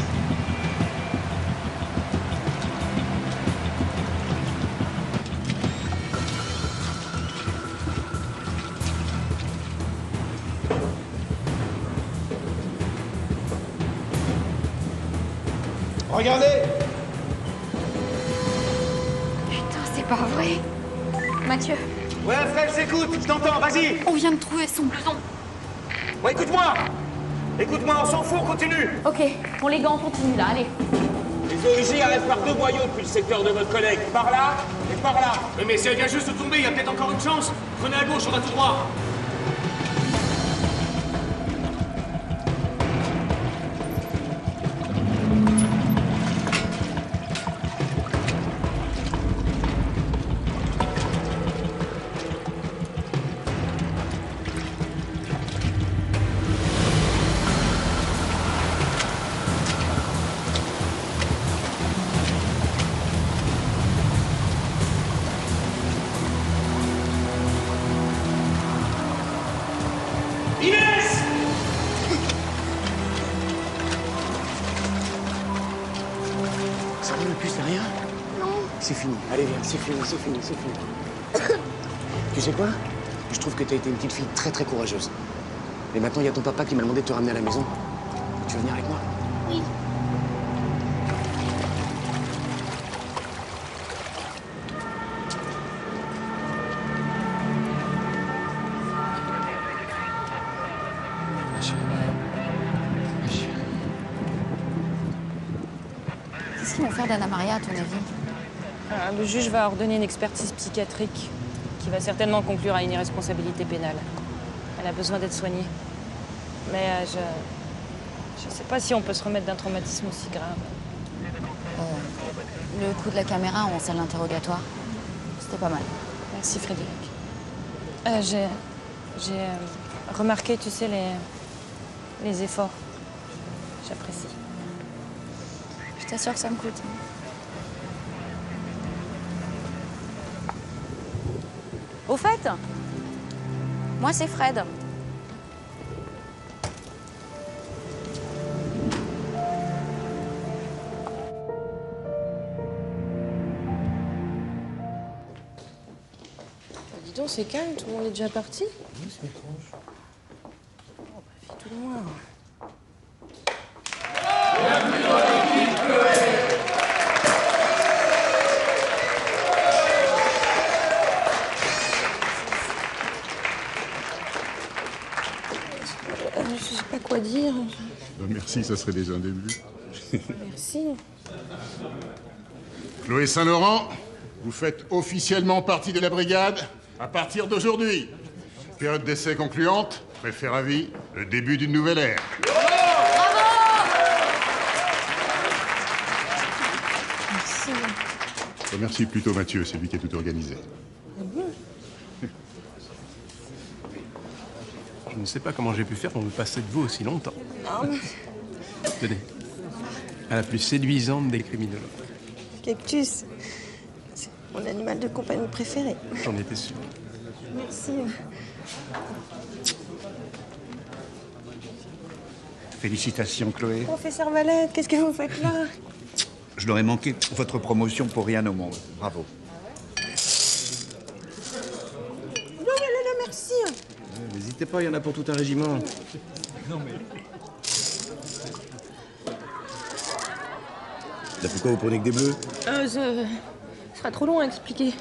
Speaker 15: Regardez!
Speaker 6: Putain, c'est pas vrai. Mathieu,
Speaker 15: Ouais, Fred, j'écoute, je t'entends, vas-y!
Speaker 6: on vient de trouver son blouson.
Speaker 15: Ouais, écoute-moi! Écoute-moi, on s'en fout, on continue!
Speaker 6: Ok, on les gants, on continue là, allez.
Speaker 15: Les OIJ arrêtent par 2 boyaux depuis le secteur de votre collègue. Par là et par là.
Speaker 17: Oui, mais si elle vient juste de tomber, il y a peut-être encore une chance. Prenez à gauche, on va tout droit.
Speaker 5: fini. Allez, viens, c'est fini, c'est fini, c'est fini. Tu sais quoi? Je trouve que t'as été une petite fille très très courageuse. Mais maintenant, il y a ton papa qui m'a demandé de te ramener à la maison. Tu veux venir avec moi?
Speaker 9: Oui.
Speaker 6: Qu'est-ce qu'ils vont faire d'Anna Maria, à ton avis?
Speaker 11: Le juge va ordonner une expertise psychiatrique qui va certainement conclure à une irresponsabilité pénale. Elle a besoin d'être soignée. Mais je sais pas si on peut se remettre d'un traumatisme aussi grave.
Speaker 6: Le coup de la caméra en salle d'interrogatoire, c'était pas mal.
Speaker 11: Merci Frédéric. J'ai remarqué, tu sais, les efforts. J'apprécie.
Speaker 6: Je t'assure que ça me coûte. Au fait, moi c'est Fred.
Speaker 11: Dis donc, c'est calme, tout le monde est déjà parti.
Speaker 1: Oui, c'est étrange.
Speaker 11: Oh, bah, fais tout loin. Je sais pas quoi dire.
Speaker 3: Merci, ça serait déjà un début.
Speaker 11: Merci.
Speaker 3: Chloé Saint-Laurent, vous faites officiellement partie de la brigade à partir d'aujourd'hui. Période d'essai concluante, préfet ravi, le début d'une nouvelle ère.
Speaker 11: Merci.
Speaker 3: Remercie plutôt Mathieu, c'est lui qui a tout organisé.
Speaker 7: Je ne sais pas comment j'ai pu faire pour me passer de vous aussi longtemps.
Speaker 11: Non, mais...
Speaker 7: Tenez, à la plus séduisante des criminologues.
Speaker 11: Cactus, c'est mon animal de compagnie préféré.
Speaker 7: J'en étais sûr.
Speaker 11: Merci.
Speaker 14: Félicitations, Chloé.
Speaker 11: Professeur Valette, qu'est-ce que vous faites là?
Speaker 14: Je n'aurais manqué votre promotion pour rien au monde. Bravo.
Speaker 11: Non, merci.
Speaker 18: N'hésitez pas, il y en a pour tout un régiment.
Speaker 14: Non, mais...
Speaker 18: Là, pourquoi vous prenez que des bleus?
Speaker 11: Ce sera trop long à expliquer.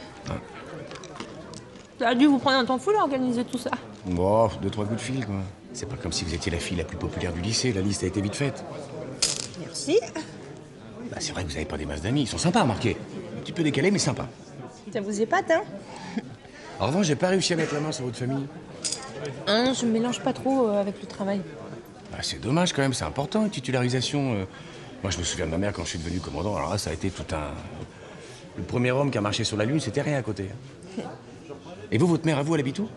Speaker 11: Ça a dû vous prendre un temps fou d'organiser tout ça.
Speaker 5: Bon, 2-3 coups de fil, quoi. C'est pas comme si vous étiez la fille la plus populaire du lycée. La liste a été vite faite.
Speaker 11: Merci.
Speaker 5: Bah, c'est vrai que vous avez pas des masses d'amis. Ils sont sympas, remarquez. Un petit peu décalés, mais sympas.
Speaker 11: Ça vous épate, hein?
Speaker 5: En revanche, j'ai pas réussi à mettre la main sur votre famille.
Speaker 11: Hein, je me mélange pas trop avec le travail.
Speaker 5: Bah, c'est dommage quand même, c'est important, une titularisation. Moi, je me souviens de ma mère quand je suis devenu commandant. Alors là, ça a été tout un... Le premier homme qui a marché sur la Lune, c'était rien à côté. Et vous, votre mère, à vous, elle habite où?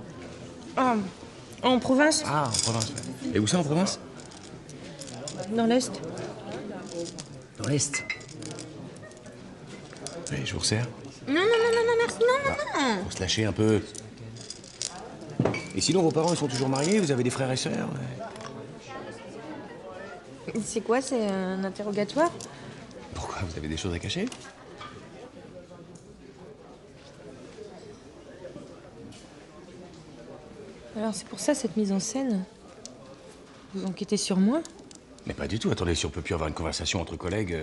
Speaker 11: En province.
Speaker 5: Ah, en province, ouais. Et où ça, en province?
Speaker 11: Dans l'Est.
Speaker 5: Dans l'Est. Allez, je vous resserre.
Speaker 11: Non, merci, non.
Speaker 5: Faut se lâcher un peu. Et sinon, vos parents, ils sont toujours mariés? Vous avez des frères et sœurs?
Speaker 11: C'est quoi, c'est un interrogatoire?
Speaker 5: Pourquoi? Vous avez des choses à cacher?
Speaker 11: Alors, c'est pour ça, cette mise en scène? Vous enquêtez sur moi?
Speaker 5: Mais pas du tout. Attendez, si on peut plus avoir une conversation entre collègues...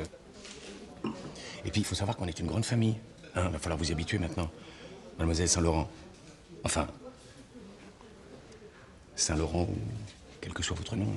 Speaker 5: Et puis, il faut savoir qu'on est une grande famille. Hein, va falloir vous y habituer maintenant. Mademoiselle Saint-Laurent. Enfin... Saint-Laurent, ou quel que soit votre nom.